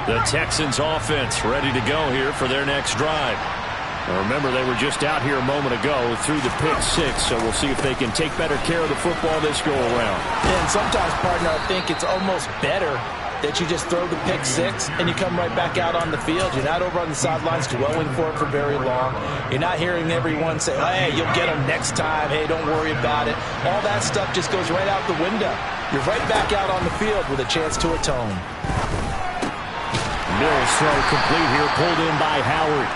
The Texans offense ready to go here for their next drive. Now remember, they were just out here a moment ago through the pick six, so we'll see if they can take better care of the football this go around. And sometimes, partner, I think it's almost better that you just throw the pick six and you come right back out on the field. You're not over on the sidelines dwelling for it for very long. You're not hearing everyone say, hey, you'll get them next time. Hey, don't worry about it. All that stuff just goes right out the window. You're right back out on the field with a chance to atone. Mills throw complete here, pulled in by Howard.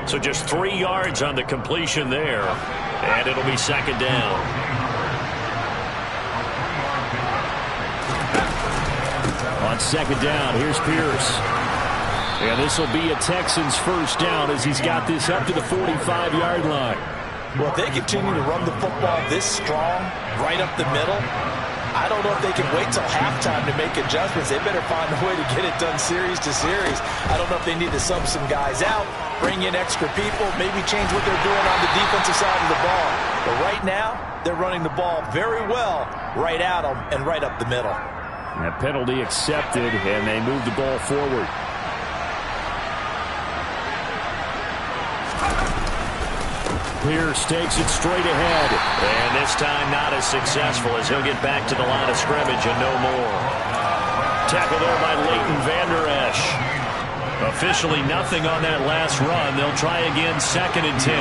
So just 3 yards on the completion there, and it'll be second down. On second down, here's Pierce. And this will be a Texans first down as he's got this up to the 45-yard line. Well, if they continue to run the football this strong, right up the middle, I don't know if they can wait till halftime to make adjustments. They better find a way to get it done series to series. I don't know if they need to sub some guys out, bring in extra people, maybe change what they're doing on the defensive side of the ball. But right now, they're running the ball very well right at them and right up the middle. That penalty accepted, and they move the ball forward. Pierce takes it straight ahead. And this time not as successful as he'll get back to the line of scrimmage and no more. Tackle there by Leighton Vander Esch. Officially nothing on that last run. They'll try again, 2nd and 10.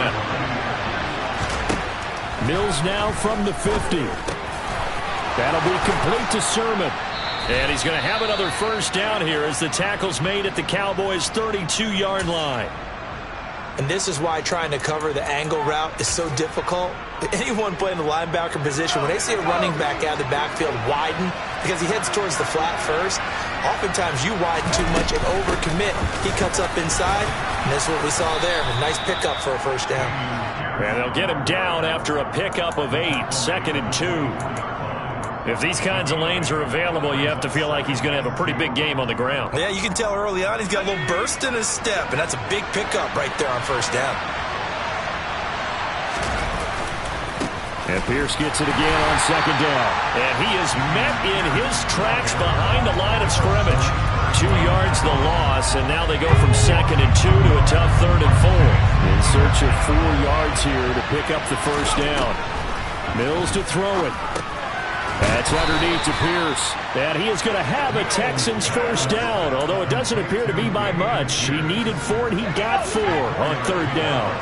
Mills now from the 50. That'll be complete to Sermon. And he's going to have another first down here as the tackle's made at the Cowboys' 32-yard line. And this is why trying to cover the angle route is so difficult. Anyone playing the linebacker position, when they see a running back out of the backfield widen because he heads towards the flat first, oftentimes you widen too much and overcommit. He cuts up inside, and that's what we saw there. A nice pickup for a first down. And they'll get him down after a pickup of 8, 2nd and 2. If these kinds of lanes are available, you have to feel like he's going to have a pretty big game on the ground. Yeah, you can tell early on he's got a little burst in his step, and that's a big pickup right there on first down. And Pierce gets it again on second down. And he is met in his tracks behind the line of scrimmage. 2 yards the loss, and now they go from 2nd and 2 to a tough 3rd and 4. In search of 4 yards here to pick up the first down. Mills to throw it. That's underneath to Pierce. And he is going to have a Texans first down, although it doesn't appear to be by much. He needed 4, and he got 4 on 3rd down.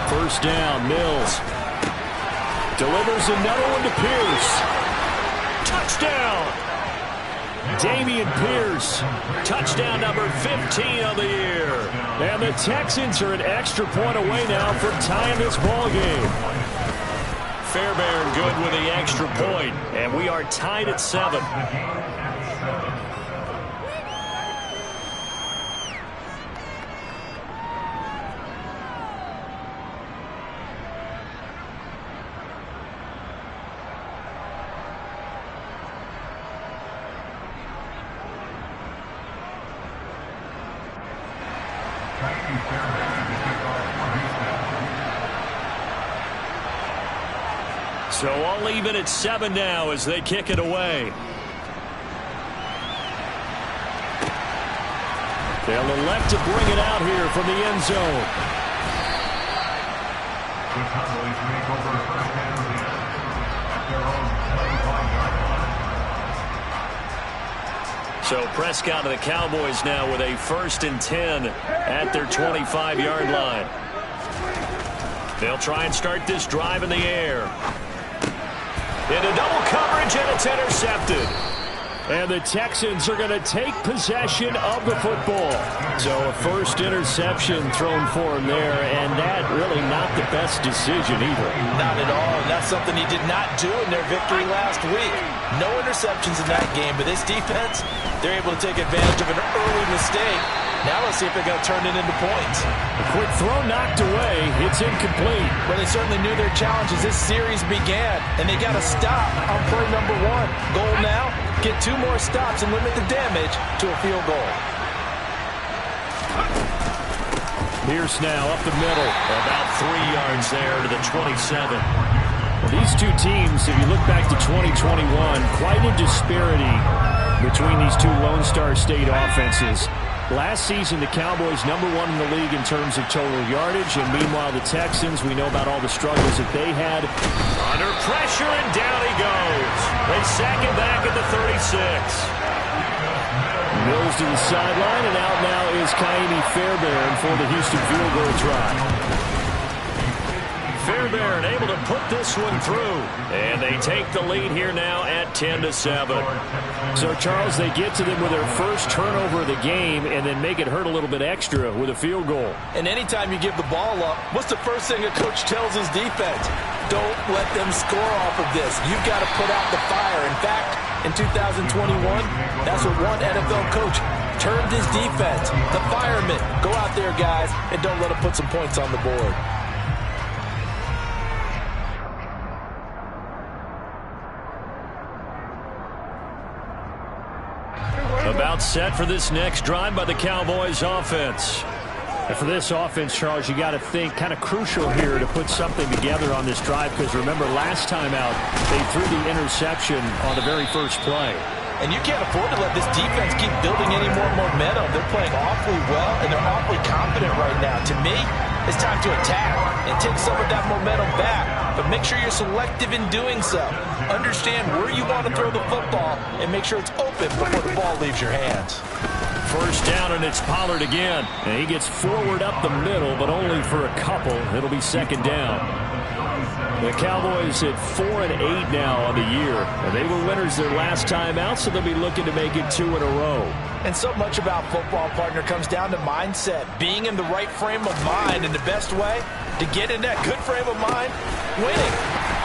First down, Mills. Delivers another one to Pierce. Touchdown! Dameon Pierce. Touchdown number 15 of the year. And the Texans are an extra point away now from tying this ball game. Fairbairn good with the extra point, and we are tied at 7. So all even at 7 now as they kick it away. They'll elect to bring it out here from the end zone. So Prescott of the Cowboys now with a 1st and 10 at their 25-yard line. They'll try and start this drive in the air. Into double coverage, and it's intercepted. And the Texans are going to take possession of the football. So a first interception thrown for him there, and that really not the best decision either. Not at all, and that's something he did not do in their victory last week. No interceptions in that game, but this defense, they're able to take advantage of an early mistake. Now let's see if they're going to turn it into points. A quick throw knocked away. It's incomplete. Well, they certainly knew their challenge as this series began, and they got to stop on play number 1. Goal now, get 2 more stops and limit the damage to a field goal. Pierce now up the middle. About 3 yards there to the 27. These two teams, if you look back to 2021, quite a disparity between these two Lone Star State offenses. Last season, the Cowboys #1 in the league in terms of total yardage, and meanwhile the Texans, we know about all the struggles that they had. Under pressure, and down he goes. They sack him back at the 36. Mills to the sideline, and out now is Kaimi Fairbairn for the Houston field goal try. Fairbairn able to put this one through. And they take the lead here now at 10-7. So, Charles, they get to them with their first turnover of the game and then make it hurt a little bit extra with a field goal. And anytime you give the ball up, what's the first thing a coach tells his defense? Don't let them score off of this. You've got to put out the fire. In fact, in 2021, that's what one NFL coach termed his defense. The firemen. Go out there, guys, and don't let them put some points on the board. About set for this next drive by the Cowboys offense. And for this offense, Charles, you got to think kind of crucial here to put something together on this drive, because remember last time out they threw the interception on the very first play. And you can't afford to let this defense keep building any more momentum. They're playing awfully well, and they're awfully confident right now. To me, it's time to attack and take some of that momentum back. But make sure you're selective in doing so. Understand where you want to throw the football and make sure it's open before the ball leaves your hands. First down, and it's Pollard again. And he gets forward up the middle, but only for a couple. It'll be second down. The Cowboys at 4-8 now on the year. And they were winners their last time out, so they'll be looking to make it 2 in a row. And so much about football, partner, comes down to mindset. Being in the right frame of mind, and the best way to get in that good frame of mind, winning.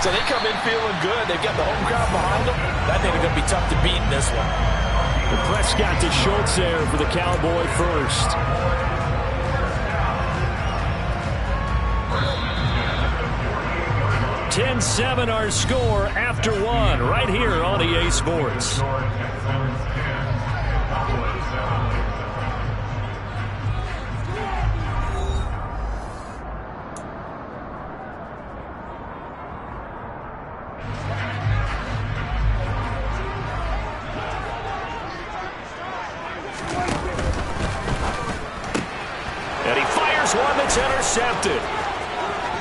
So they come in feeling good. They've got the home crowd behind them. I think they're going to be tough to beat in this one. Prescott to Schultz there for the Cowboy first. (10-7) our score after one right here on EA Sports. And he fires one that's intercepted.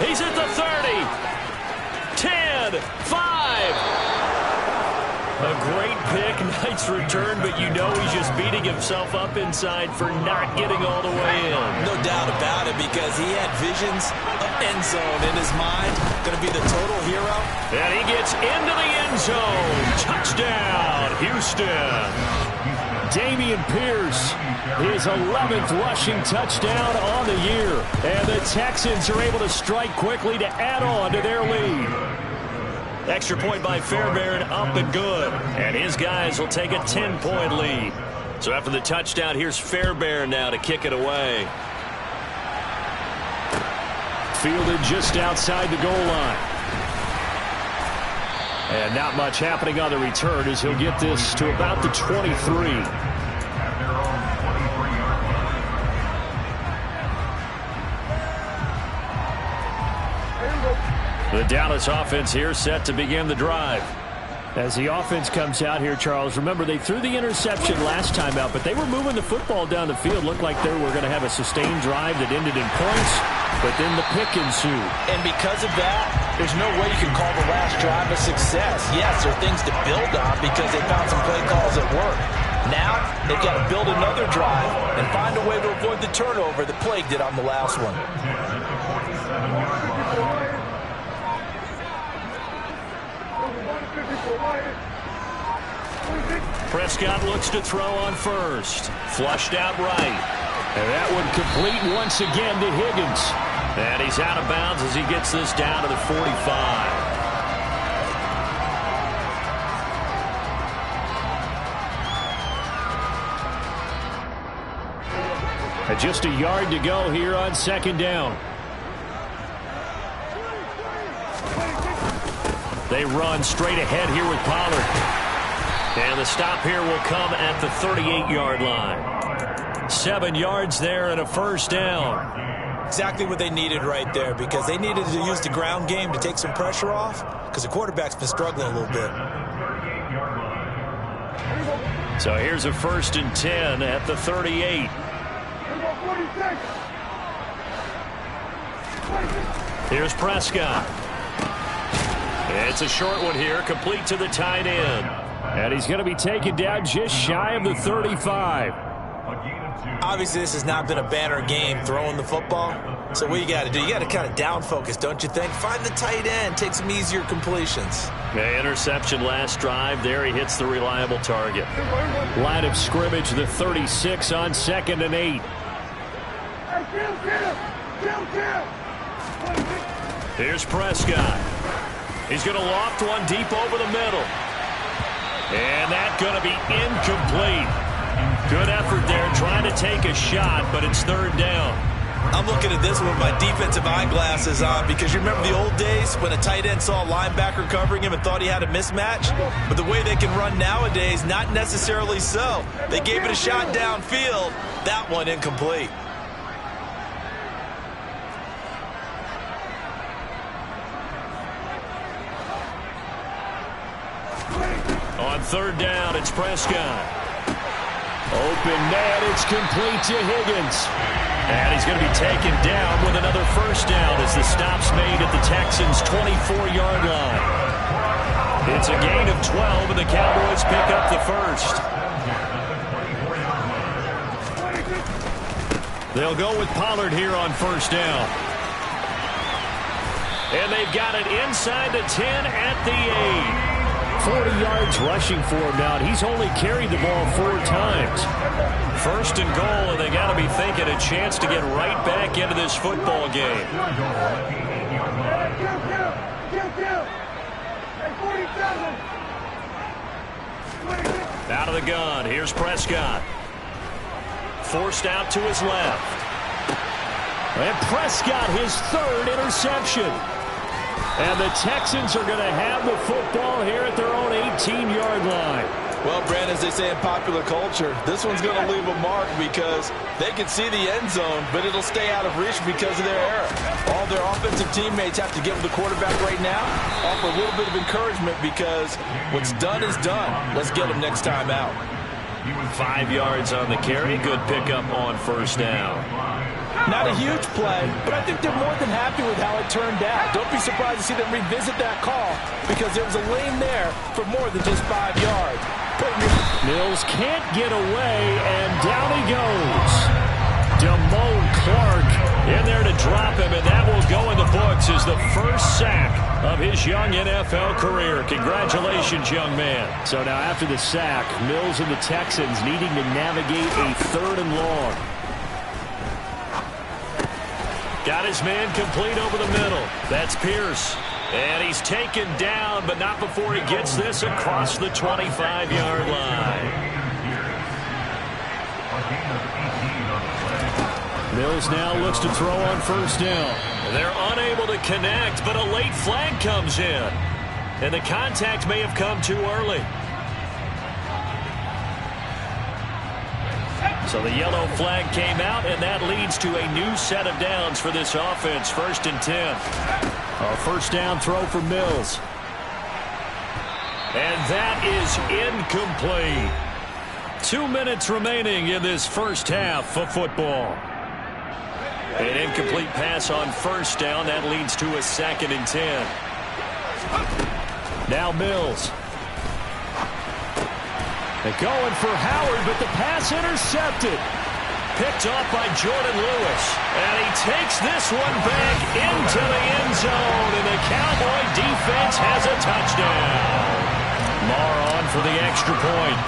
He's at the 30. 10, 5. A great pick, nice return, but you know he's just beating himself up inside for not getting all the way in. No doubt about it, because he had visions of end zone in his mind. Going to be the total hero. And he gets into the end zone. Touchdown, Houston. Damian Pierce, his 11th rushing touchdown on the year. And the Texans are able to strike quickly to add on to their lead. Extra point by Fairbairn, up and good. And his guys will take a 10-point lead. So after the touchdown, here's Fairbairn now to kick it away. Fielded just outside the goal line. And not much happening on the return as he'll get this to about the 23. The Dallas offense here set to begin the drive. As the offense comes out here, Charles, remember they threw the interception last time out, but they were moving the football down the field. Looked like they were going to have a sustained drive that ended in points, but then the pick ensued. And because of that, there's no way you can call the last drive a success. Yes, there are things to build on because they found some play calls that work. Now, they've got to build another drive and find a way to avoid the turnover that plagued it on the last one. Prescott looks to throw on first. Flushed out right. And that one complete once again to Higgins. And he's out of bounds as he gets this down to the 45. And just a yard to go here on second down. They run straight ahead here with Pollard. And the stop here will come at the 38-yard line. 7 yards there and a first down. Exactly what they needed right there, because they needed to use the ground game to take some pressure off, because the quarterback's been struggling a little bit. So here's a 1st and 10 at the 38. Here's Prescott. It's a short one here, complete to the tight end. And he's going to be taken down just shy of the 35. Obviously, this has not been a banner game throwing the football. So what you got to do, you got to kind of down focus, don't you think? Find the tight end, take some easier completions. Yeah, interception last drive. There he hits the reliable target. Line of scrimmage, the 36 on 2nd and 8. Here's Prescott. He's going to loft one deep over the middle. And that's going to be incomplete. Good effort there trying to take a shot, but it's 3rd down. I'm looking at this with my defensive eyeglasses on, because you remember the old days when a tight end saw a linebacker covering him and thought he had a mismatch? But the way they can run nowadays, not necessarily so. They gave it a shot downfield. That one incomplete. On 3rd down, it's Prescott. Open man, it's complete to Higgins. And he's going to be taken down with another 1st down as the stop's made at the Texans' 24-yard line. It's a gain of 12, and the Cowboys pick up the 1st. They'll go with Pollard here on 1st down. And they've got it inside the 10 at the 8. 40 yards rushing for him now. He's only carried the ball 4 times. 1st and goal, and they got to be thinking a chance to get right back into this football game. Out of the gun, here's Prescott. Forced out to his left. And Prescott, his 3rd interception. And the Texans are going to have the football here at their own 18-yard line. Well, Brandon, as they say in popular culture, this one's going to leave a mark, because they can see the end zone, but it'll stay out of reach because of their error. All their offensive teammates have to get with the quarterback right now, offer a little bit of encouragement, because what's done is done. Let's get them next time out. 5 yards on the carry. Good pickup on 1st down. Not a huge play, but I think they're more than happy with how it turned out. Don't be surprised to see them revisit that call, because there was a lane there for more than just 5 yards. Mills can't get away, and down he goes. Damone Clark in there to drop him, and that will go in the books as the 1st sack of his young NFL career. Congratulations, young man. So now after the sack, Mills and the Texans needing to navigate a 3rd and long. Got his man complete over the middle. That's Pierce. And he's taken down, but not before he gets this across the 25-yard line. Mills now looks to throw on 1st down. They're unable to connect, but a late flag comes in. And the contact may have come too early. So the yellow flag came out, and that leads to a new set of downs for this offense. 1st and 10. A 1st down throw for Mills. And that is incomplete. 2 minutes remaining in this 1st half of football. An incomplete pass on 1st down. That leads to a 2nd and 10. Now Mills. They're going for Howard, but the pass intercepted. Picked off by Jordan Lewis. And he takes this one back into the end zone. And the Cowboy defense has a touchdown. Marr on for the extra point.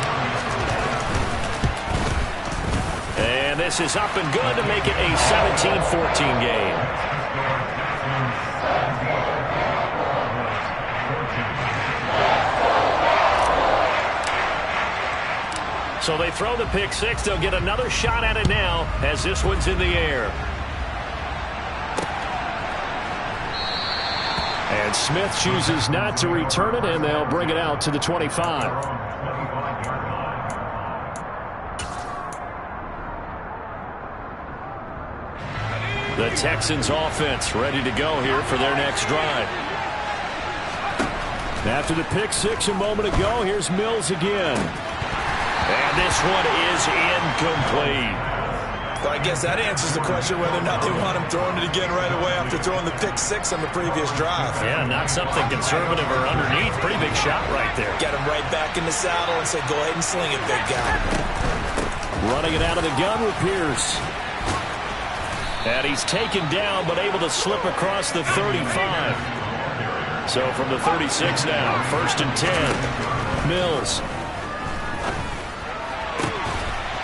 And this is up and good to make it a 17-14 game. So they throw the pick six. They'll get another shot at it now as this one's in the air. And Smith chooses not to return it, and they'll bring it out to the 25. The Texans offense ready to go here for their next drive. After the pick six a moment ago, here's Mills again. And this one is incomplete. Well, I guess that answers the question whether or not they want him throwing it again right away after throwing the pick six on the previous drive. Yeah, not something conservative or underneath. Pretty big shot right there. Get him right back in the saddle and say, go ahead and sling it, big guy. Running it out of the gun with Pierce. And he's taken down, but able to slip across the 35. So from the 36 now, 1st and 10. Mills.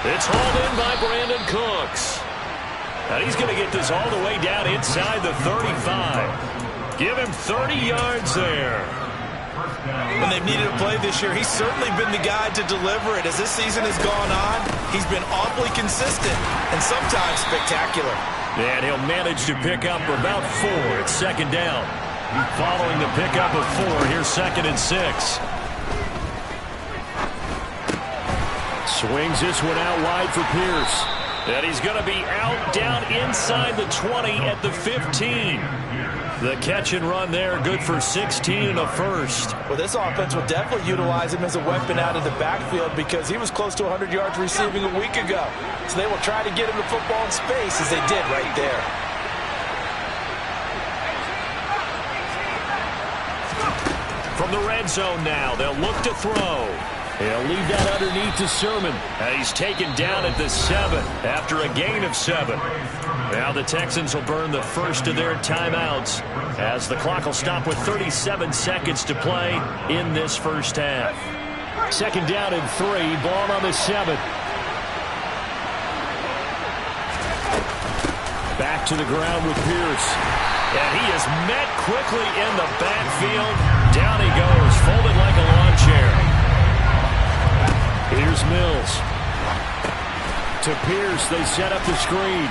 It's hauled in by Brandon Cooks. And he's going to get this all the way down inside the 35. Give him 30 yards there. When they've needed a play this year, he's certainly been the guy to deliver it. As this season has gone on, he's been awfully consistent and sometimes spectacular. And he'll manage to pick up about 4. It's 2nd down. Following the pickup of 4, here's 2nd and 6. Swings this one out wide for Pierce. And he's going to be out down inside the 20 at the 15. The catch and run there, good for 16 and a first. Well, this offense will definitely utilize him as a weapon out of the backfield because he was close to 100 yards receiving a week ago. So they will try to get him the football in space as they did right there. From the red zone now, they'll look to throw. He'll leave that underneath to Sermon. And he's taken down at the 7 after a gain of 7. Now the Texans will burn the first of their timeouts as the clock will stop with 37 seconds to play in this first half. 2nd down and 3, ball on the 7. Back to the ground with Pierce. And he is met quickly in the backfield. Down he goes, folded like a lawn chair. Here's Mills. To Pierce, they set up the screen.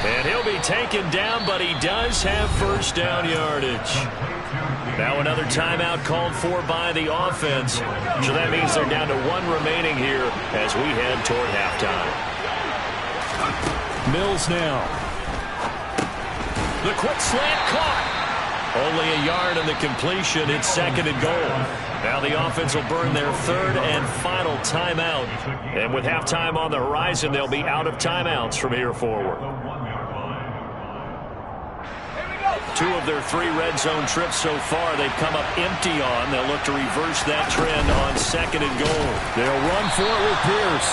And he'll be taken down, but he does have first down yardage. Now another timeout called for by the offense. So that means they're down to 1 remaining here as we head toward halftime. Mills now. The quick slant caught. Only a yard on the completion. It's 2nd and goal. Now the offense will burn their 3rd and final timeout. And with halftime on the horizon, they'll be out of timeouts from here forward. 2 of their 3 red zone trips so far they've come up empty on. They'll look to reverse that trend on 2nd and goal. They'll run for it with Pierce.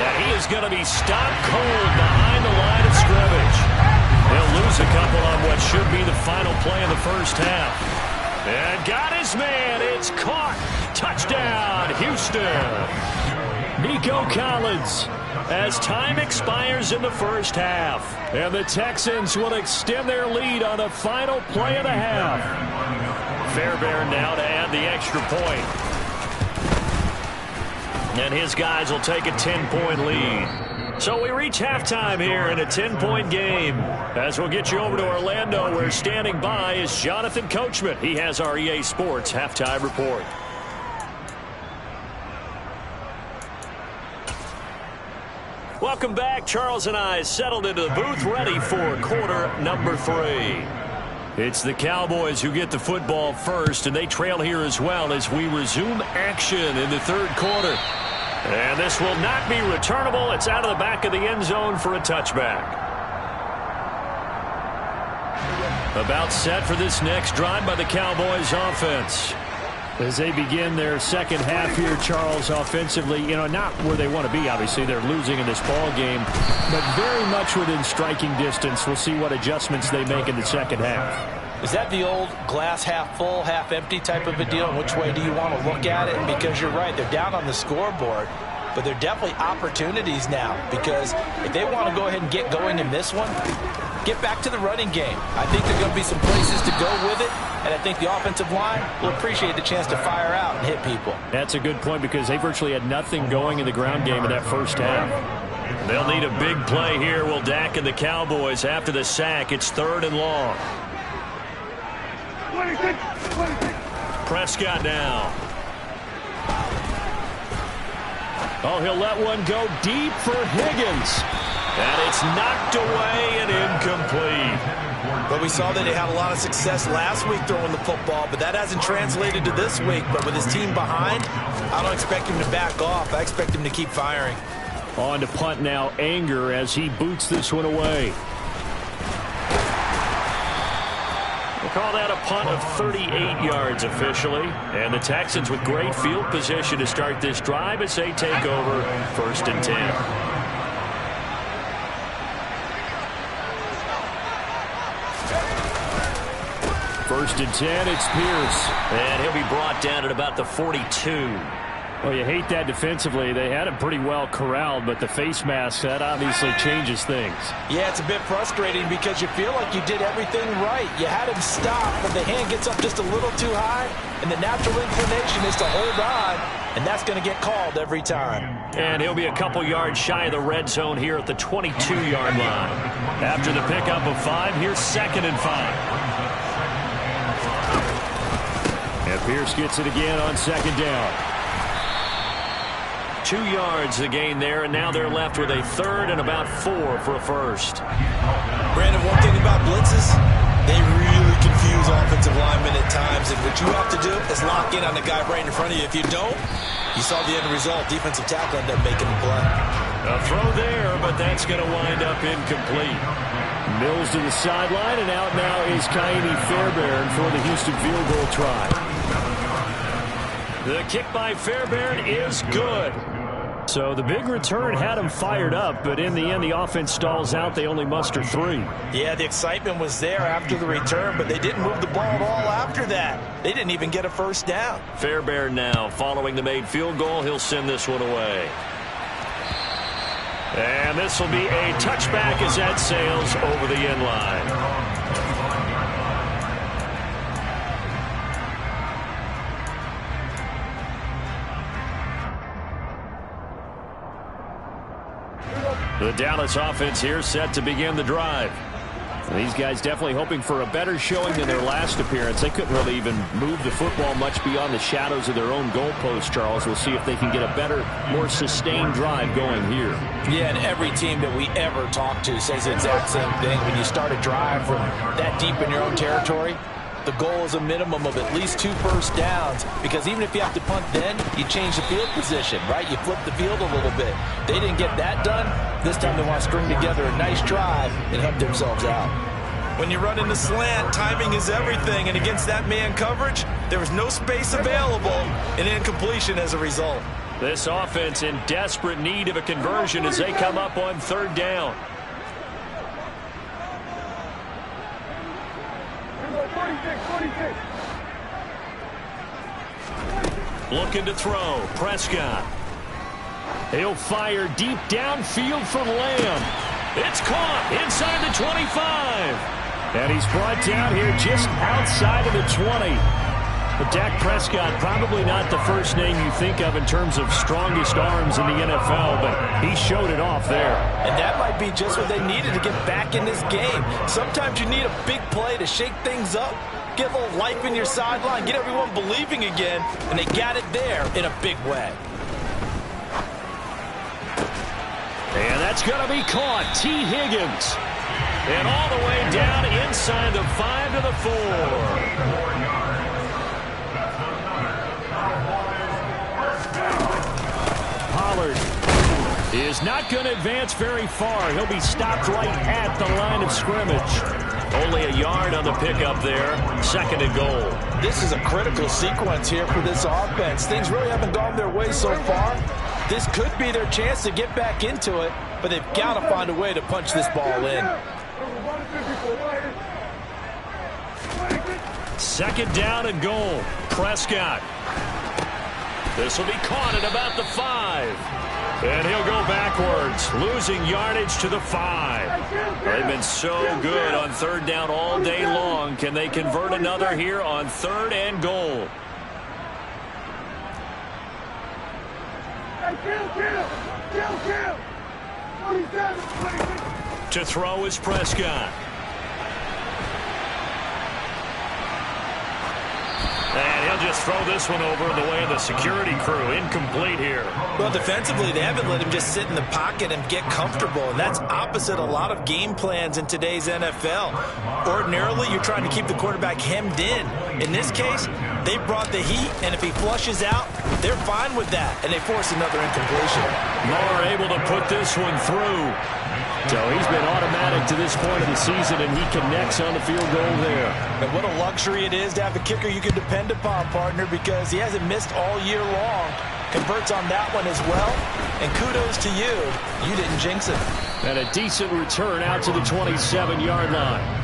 And he is going to be stopped cold behind the line of scrimmage. They'll lose a couple on what should be the final play in the first half. And got his man. It's caught. Touchdown, Houston. Nico Collins as time expires in the first half. And the Texans will extend their lead on the final play of the half. Fairbairn now to add the extra point. And his guys will take a 10-point lead. So we reach halftime here in a 10-point game. As we'll get you over to Orlando, where standing by is Jonathan Coachman. He has our EA Sports halftime report. Welcome back. Charles and I settled into the booth, ready for quarter number 3. It's the Cowboys who get the football first, and they trail here as well as we resume action in the 3rd quarter. And this will not be returnable. It's out of the back of the end zone for a touchback. About set for this next drive by the Cowboys offense. As they begin their second half here, Charles, offensively, not where they want to be, obviously. They're losing in this ball game, but very much within striking distance. We'll see what adjustments they make in the second half. Is that the old glass half full, half empty type of a deal? And which way do you want to look at it? And because you're right, they're down on the scoreboard, but they're definitely opportunities now. Because if they want to go ahead and get going in this one, get back to the running game. I think there are going to be some places to go with it, and I think the offensive line will appreciate the chance to fire out and hit people. That's a good point because they virtually had nothing going in the ground game in that first half. They'll need a big play here. Will Dak and the Cowboys after the sack. It's 3rd and long. Prescott now. Oh, he'll let one go deep for Higgins. And it's knocked away and incomplete. But we saw that he had a lot of success last week throwing the football, but that hasn't translated to this week. But with his team behind, I don't expect him to back off. I expect him to keep firing. On to punt now, Anger, as he boots this one away. We'll call that a punt of 38 yards officially. And the Texans with great field position to start this drive as they take over 1st and 10. First and 10, it's Pierce. And he'll be brought down at about the 42. Well, you hate that defensively. They had him pretty well corralled, but the face mask, that obviously changes things. Yeah, it's a bit frustrating because you feel like you did everything right. You had him stop, but the hand gets up just a little too high, and the natural inclination is to hold on, and that's going to get called every time. And he'll be a couple yards shy of the red zone here at the 22-yard line. After the pickup of 5, here's 2nd and 5. And Pierce gets it again on 2nd down. 2 yards the gain there, and now they're left with a 3rd and about 4 for a first. Brandon, one thing about blitzes, they really confuse offensive linemen at times, and what you have to do is lock in on the guy right in front of you. If you don't, you saw the end result. Defensive tackle ended up making the play. A throw there, but that's going to wind up incomplete. Mills to the sideline, and out now is Kaimi Fairbairn for the Houston field goal try. The kick by Fairbairn is good. So the big return had him fired up, but in the end, the offense stalls out. They only muster 3. Yeah, the excitement was there after the return, but they didn't move the ball at all after that. They didn't even get a first down. Fairbairn now, following the made field goal, he'll send this one away. And this will be a touchback as that sails over the end line. The Dallas offense here set to begin the drive. And these guys definitely hoping for a better showing than their last appearance. They couldn't really even move the football much beyond the shadows of their own goalpost, Charles. We'll see if they can get a better, more sustained drive going here. Yeah, and every team that we ever talk to says the exact same thing. When you start a drive from that deep in your own territory, the goal is a minimum of at least 2 first downs, because even if you have to punt then, you change the field position, right? You flip the field a little bit. They didn't get that done. This time they want to string together a nice drive and help themselves out. When you run in the slant, timing is everything, and against that man coverage, there was no space available, and incompletion as a result. This offense in desperate need of a conversion as they come up on 3rd down. Looking to throw. Prescott. He'll fire deep downfield for Lamb. It's caught inside the 25. And he's brought down here just outside of the 20. But Dak Prescott, probably not the first name you think of in terms of strongest arms in the NFL, but he showed it off there. And that might be just what they needed to get back in this game. Sometimes you need a big play to shake things up, get a little life in your sideline, get everyone believing again, and they got it there in a big way. And that's going to be caught. T. Higgins. And all the way down inside the 5 to the 4. Pollard is not going to advance very far. He'll be stopped right at the line of scrimmage. Only a yard on the pickup there. 2nd and goal. This is a critical sequence here for this offense. Things really haven't gone their way so far. This could be their chance to get back into it, but they've got to find a way to punch this ball in. 2nd down and goal. Prescott. This will be caught at about the 5. And he'll go backwards, losing yardage to the 5. They've been so good on 3rd down all day long. Can they convert another here on 3rd and goal? To throw is Prescott. And he'll just throw this one over in the way of the security crew. Incomplete here. Well, defensively, they haven't let him just sit in the pocket and get comfortable, and that's opposite a lot of game plans in today's NFL. Ordinarily, you're trying to keep the quarterback hemmed in. In this case, they brought the heat, and if he flushes out, they're fine with that, and they force another incompletion. Moore able to put this one through. So he's been automatic to this point of the season, and he connects on the field goal there. And what a luxury it is to have a kicker you can depend upon, partner, because he hasn't missed all year long. Converts on that one as well, and kudos to you. You didn't jinx it. And a decent return out to the 27-yard line.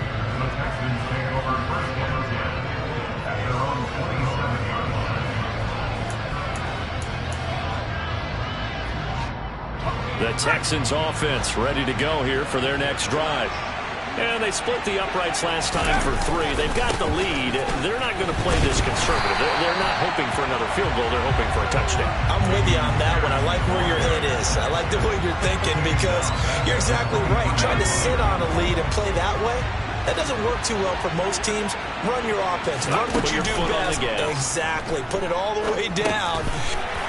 The Texans offense ready to go here for their next drive. And they split the uprights last time for 3. They've got the lead. They're not going to play this conservative. They're not hoping for another field goal. They're hoping for a touchdown. I'm with you on that one. I like where your head is. I like the way you're thinking because you're exactly right. Trying to sit on a lead and play that way, that doesn't work too well for most teams. Run your offense. Run what you do best. Exactly. Put it all the way down.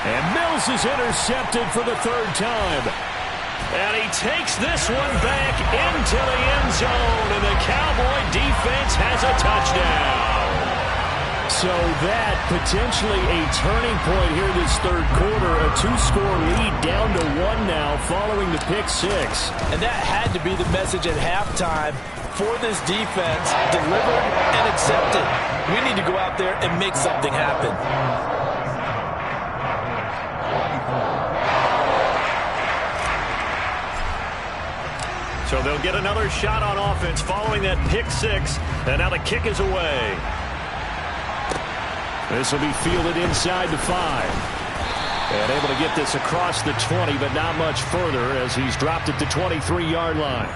And Mills is intercepted for the 3rd time. And he takes this one back into the end zone, and the Cowboy defense has a touchdown. So that potentially a turning point here this 3rd quarter. A 2-score lead down to 1 now following the pick 6. And that had to be the message at halftime for this defense. Delivered and accepted. We need to go out there and make something happen. So they'll get another shot on offense following that pick 6. And now the kick is away. This will be fielded inside the 5. And able to get this across the 20, but not much further as he's dropped it to 23-yard line.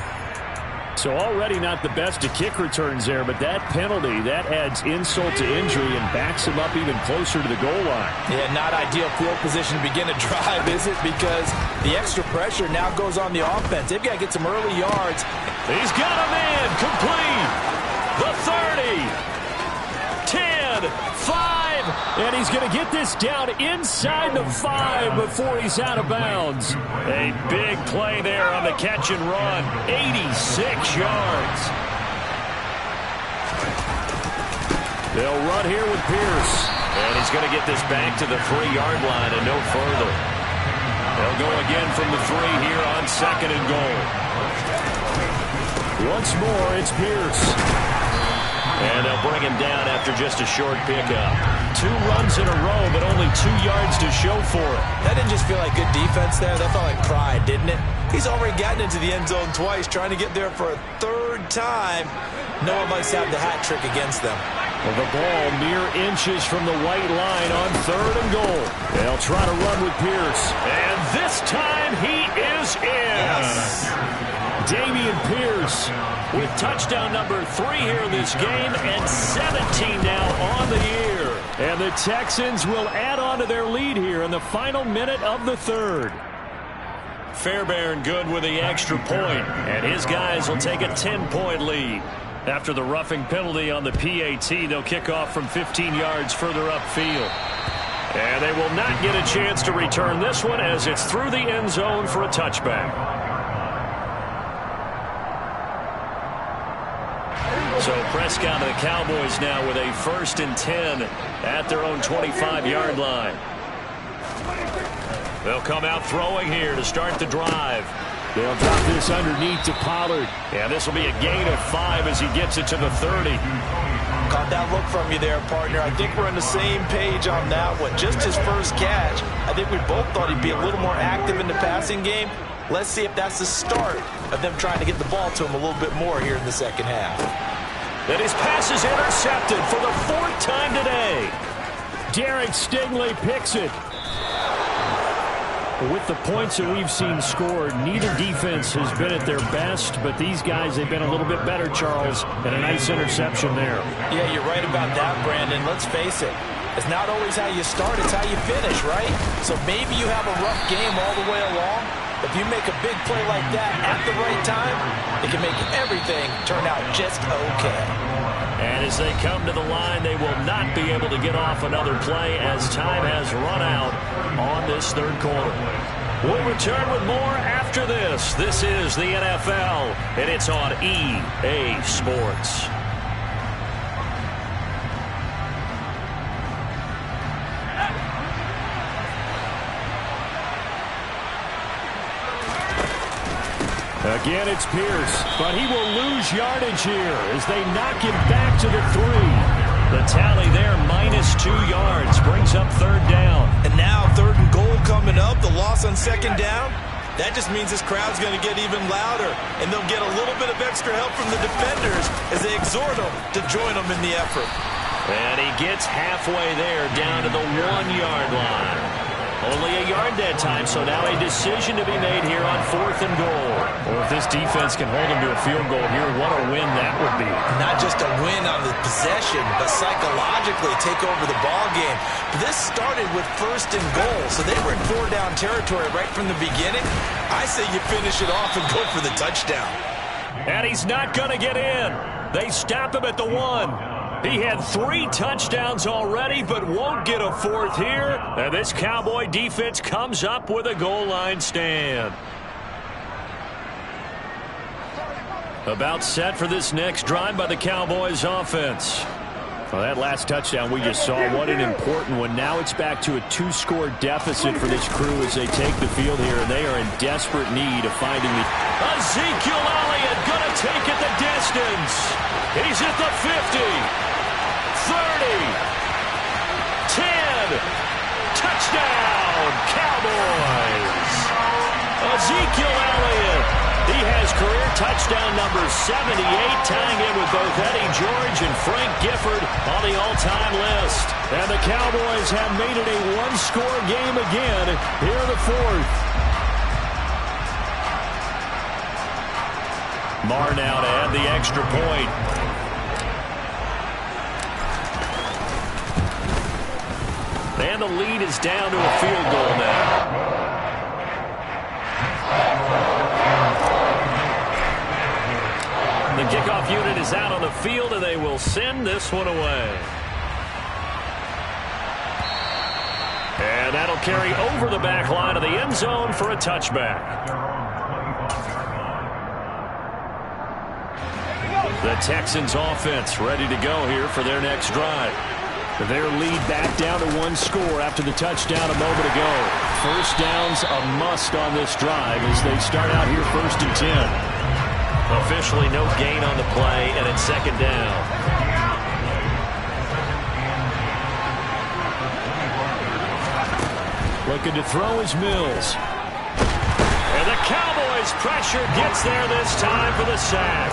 So already not the best of kick returns there, but that penalty, that adds insult to injury and backs him up even closer to the goal line. Yeah, not ideal field position to begin a drive, is it? Because the extra pressure now goes on the offense. They've got to get some early yards. He's got a man complete. The 30, 10, 5. And he's going to get this down inside the 5 before he's out of bounds. A big play there on the catch and run. 86 yards. They'll run here with Pierce. And he's going to get this back to the 3-yard line and no further. They'll go again from the 3 here on 2nd and goal. Once more, it's Pierce. And they'll bring him down after just a short pickup. 2 runs in a row, but only 2 yards to show for it. That didn't just feel like good defense there. That felt like pride, didn't it? He's already gotten into the end zone twice, trying to get there for a 3rd time. No one likes to have the hat trick against them. Well, the ball mere inches from the white line on 3rd and goal. They'll try to run with Pierce. And this time he is in. Yes. Dameon Pierce with touchdown number 3 here in this game and 17 now on the year. And the Texans will add on to their lead here in the final minute of the 3rd. Fairbairn good with the extra point, and his guys will take a 10-point lead. After the roughing penalty on the PAT, they'll kick off from 15 yards further upfield. And they will not get a chance to return this one as it's through the end zone for a touchback. So Prescott and the Cowboys now with a 1st and 10 at their own 25-yard line. They'll come out throwing here to start the drive. They'll drop this underneath to Pollard. And this will be a gain of 5 as he gets it to the 30. Caught that look from you there, partner. I think we're on the same page on that one. Just his first catch. I think we both thought he'd be a little more active in the passing game. Let's see if that's the start of them trying to get the ball to him a little bit more here in the second half. And his pass is intercepted for the 4th time today. Derek Stingley picks it. With the points that we've seen scored, neither defense has been at their best, but these guys, they've been a little bit better, Charles, and a nice interception there. Yeah, you're right about that, Brandon. Let's face it. It's not always how you start, it's how you finish, right? So maybe you have a rough game all the way along. If you make a big play like that at the right time, it can make everything turn out just okay. And as they come to the line, they will not be able to get off another play as time has run out on this third quarter. We'll return with more after this. This is the NFL, and it's on EA Sports. Again, it's Pierce, but he will lose yardage here as they knock him back to the 3. The tally there, -2 yards, brings up third down. And now 3rd and goal coming up, the loss on 2nd down. That just means this crowd's going to get even louder, and they'll get a little bit of extra help from the defenders as they exhort them to join them in the effort. And he gets halfway there, down to the 1-yard line. Only a yard that time, so now a decision to be made here on 4th and goal. Well, if this defense can hold him to a field goal here, what a win that would be. Not just a win on the possession, but psychologically take over the ball game. This started with 1st and goal, so they were in 4-down territory right from the beginning. I say you finish it off and go for the touchdown. And he's not going to get in. They stop him at the 1. He had 3 touchdowns already, but won't get a 4th here. And this Cowboy defense comes up with a goal line stand. About set for this next drive by the Cowboys offense. Well, that last touchdown we just saw, what an important one. Now it's back to a 2-score deficit for this crew as they take the field here, and they are in desperate need of finding the... Ezekiel Elliott going to take it the distance. He's at the 50. 30, 10, touchdown, Cowboys. Ezekiel Elliott, he has career touchdown number 78, tying in with both Eddie George and Frank Gifford on the all-time list. And the Cowboys have made it a 1-score game again here in the 4th. Marr now to add the extra point. And the lead is down to a field goal now. The kickoff unit is out on the field, and they will send this one away. And that'll carry over the back line of the end zone for a touchback. The Texans offense ready to go here for their next drive. Their lead back down to 1 score after the touchdown a moment ago. First down's a must on this drive as they start out here 1st and 10. Officially no gain on the play, and it's 2nd down. Looking to throw is Mills. And the Cowboys pressure gets there this time for the sack.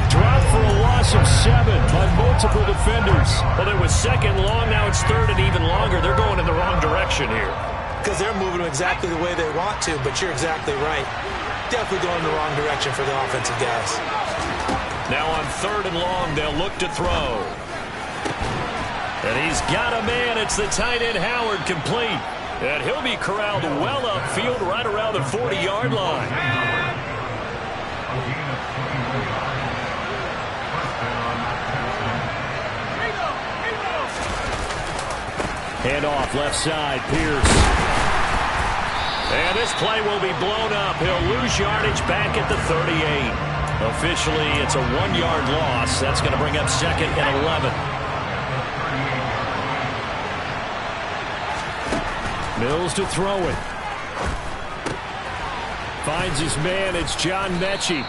Drop for a loss of 7 by multiple defenders. Well, it was 2nd long. Now it's 3rd and even longer. They're going in the wrong direction here. Because they're moving exactly the way they want to, but you're exactly right. Definitely going in the wrong direction for the offensive guys. Now on 3rd and long, they'll look to throw. And he's got a man. It's the tight end Howard, complete. And he'll be corralled well upfield right around the 40-yard line. Hand off left side, Pierce. And this play will be blown up. He'll lose yardage back at the 38. Officially, it's a 1-yard loss. That's going to bring up 2nd and 11. Mills to throw it. Finds his man. It's John Mechie.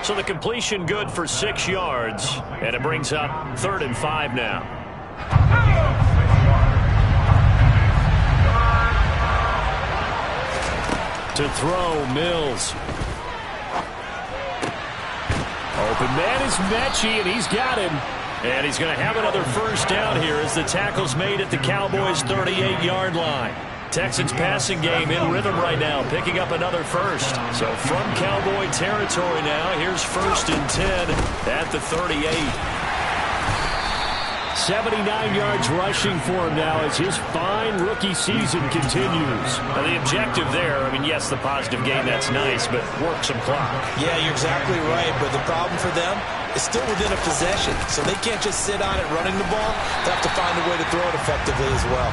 So the completion good for 6 yards. And it brings up 3rd and 5 now. To throw, Mills. Open man is Mechie, and he's got him. And he's going to have another first down here as the tackle's made at the Cowboys' 38-yard line. Texans passing game in rhythm right now, picking up another first. So from Cowboy territory now, here's 1st and 10 at the 38. 79 yards rushing for him now as his fine rookie season continues. Now the objective there, I mean, yes, the positive gain, that's nice, but work some clock. Yeah, you're exactly right, but the problem for them, is still within a possession, so they can't just sit on it running the ball. They have to find a way to throw it effectively as well.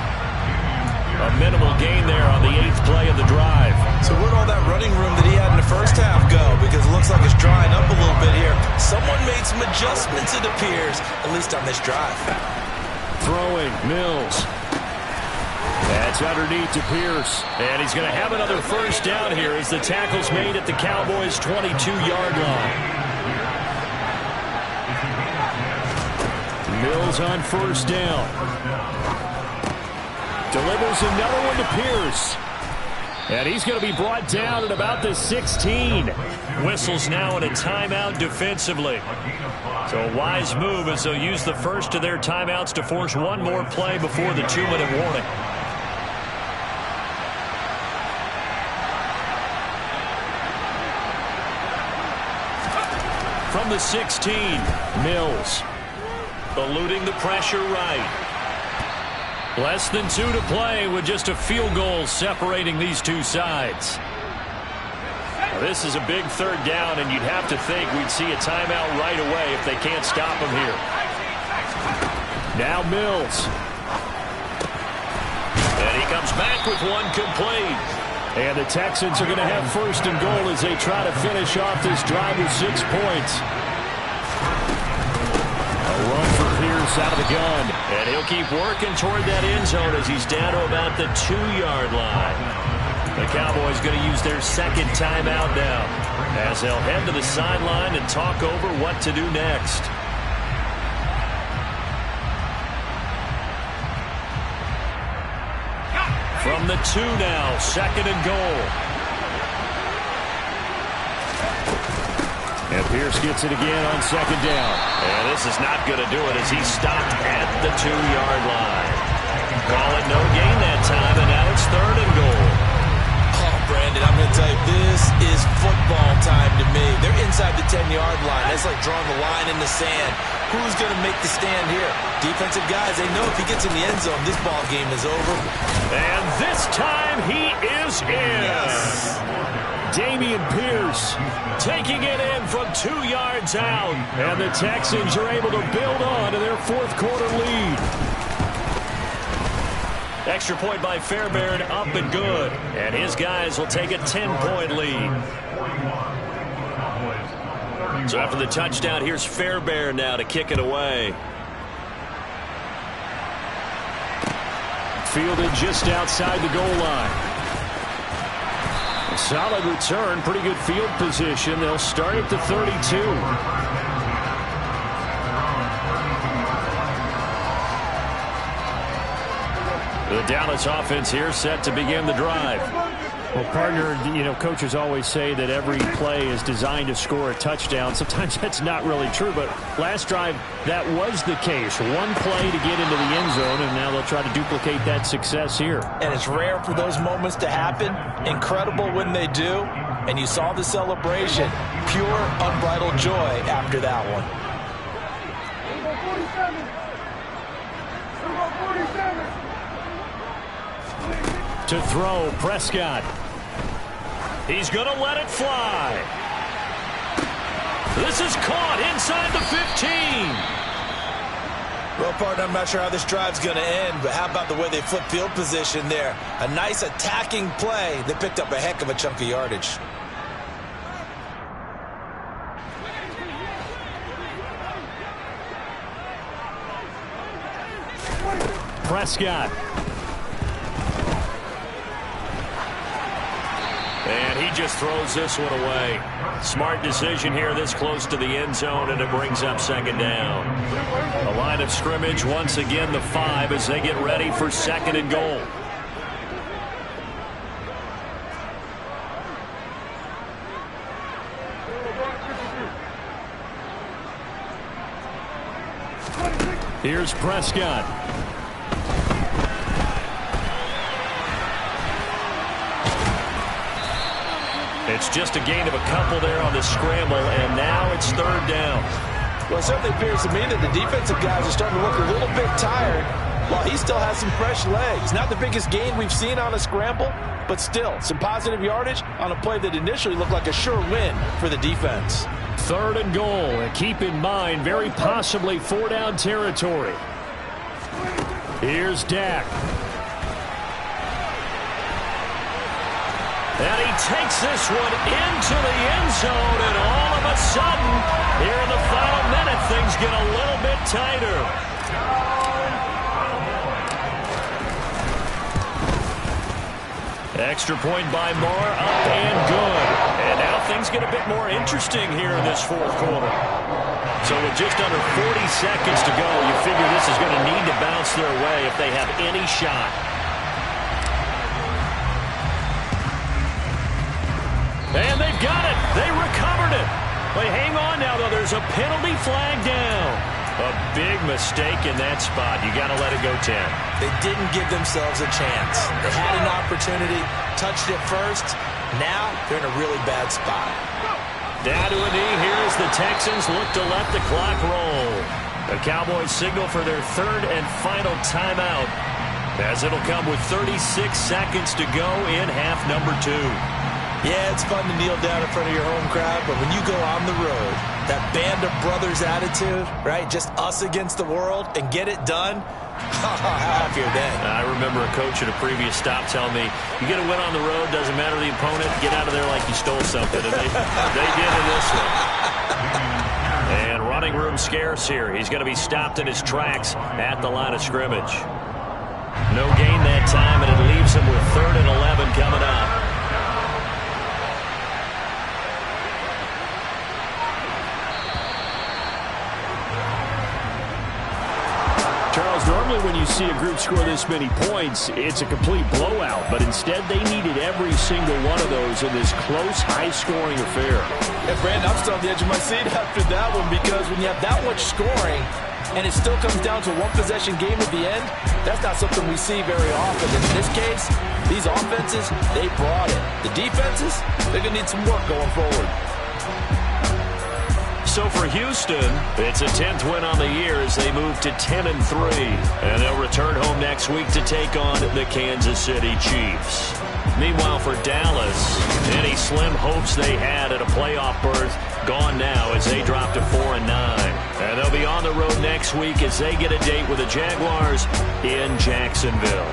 A minimal gain there on the 8th play of the drive. So where'd all that running room that he had in the first half go? Because it looks like it's drying up a little bit here. Someone made some adjustments, it appears, at least on this drive. Throwing, Mills. That's underneath to Pierce. And he's going to have another first down here as the tackle's made at the Cowboys' 22-yard line. Mills on first down. Delivers another one to Pierce. And he's going to be brought down at about the 16. Whistles now in a timeout defensively. So a wise move as they'll use the first of their timeouts to force one more play before the 2-minute warning. From the 16, Mills. Eluding the pressure right. Less than 2 to play with just a field goal separating these two sides. Now, this is a big third down, and you'd have to think we'd see a timeout right away if they can't stop him here. Now Mills. And he comes back with one complete. And the Texans are going to have first and goal as they try to finish off this drive with 6 points. A run for Pierce out of the gun. And he'll keep working toward that end zone as he's down to about the 2-yard line. The Cowboys going to use their second timeout now as they'll head to the sideline and talk over what to do next. From the 2 now, second and goal. And Pierce gets it again on second down. And this is not going to do it as he's stopped at the 2-yard line. Call it no gain that time, and now it's third and goal. Oh, Brandon, I'm going to tell you, this is football time to me. They're inside the 10-yard line. That's like drawing the line in the sand. Who's going to make the stand here? Defensive guys, they know if he gets in the end zone, this ball game is over. And this time he is in. Yes. Dameon Pierce taking it in from 2 yards out. And the Texans are able to build on to their fourth quarter lead. Extra point by Fairbairn, up and good. And his guys will take a 10-point lead. So after the touchdown, here's Fairbairn now to kick it away. Fielded just outside the goal line. A solid return, pretty good field position. They'll start at the 32. The Dallas offense here set to begin the drive. Well, partner, coaches always say that every play is designed to score a touchdown. Sometimes that's not really true, but last drive, that was the case. One play to get into the end zone, and now they'll try to duplicate that success here. And it's rare for those moments to happen. Incredible when they do. And you saw the celebration. Pure, unbridled joy after that one. To throw, Prescott. He's going to let it fly. This is caught inside the 15. Well, partner, I'm not sure how this drive's going to end, but how about the way they flip field position there? A nice attacking play that picked up a heck of a chunk of yardage. Prescott. And he just throws this one away. Smart decision here this close to the end zone, and it brings up second down. A line of scrimmage once again the 5 as they get ready for second and goal. Here's Prescott. It's just a gain of a couple there on the scramble, and now it's third down. Well, it certainly appears to me that the defensive guys are starting to look a little bit tired while he still has some fresh legs. Not the biggest gain we've seen on a scramble, but still some positive yardage on a play that initially looked like a sure win for the defense. 3rd and goal. And keep in mind, very possibly 4-down territory. Here's Dak. And he takes this one into the end zone, and all of a sudden, here in the final minute, things get a little bit tighter. Extra point by Moore, up and good. And now things get a bit more interesting here in this 4th quarter. So with just under 40 seconds to go, you figure this is going to need to bounce their way if they have any shot. And they've got it. They recovered it. But hang on now, though. There's a penalty flag down. A big mistake in that spot. You got to let it go 10. They didn't give themselves a chance. They had an opportunity, touched it first. Now they're in a really bad spot. Down to a knee here as the Texans look to let the clock roll. The Cowboys signal for their 3rd and final timeout, as it'll come with 36 seconds to go in half number 2. Yeah, it's fun to kneel down in front of your home crowd, but when you go on the road, that band of brothers attitude, right, just us against the world, and get it done, how happy are they? I remember a coach at a previous stop telling me, you get a win on the road, doesn't matter the opponent, get out of there like you stole something, and they did in this one. And running room scarce here. He's going to be stopped in his tracks at the line of scrimmage. No gain that time, and it leaves him with 3rd and 11 coming up. Charles, normally when you see a group score this many points, it's a complete blowout. But instead, they needed every single one of those in this close, high-scoring affair. And, Brandon, I'm still on the edge of my seat after that one, because when you have that much scoring and it still comes down to a one-possession game at the end, that's not something we see very often. And in this case, these offenses, they brought it. The defenses, they're going to need some work going forward. So for Houston, it's a 10th win on the year as they move to 10-3. And they'll return home next week to take on the Kansas City Chiefs. Meanwhile, for Dallas, any slim hopes they had at a playoff berth gone now as they drop to 4-9. And they'll be on the road next week as they get a date with the Jaguars in Jacksonville.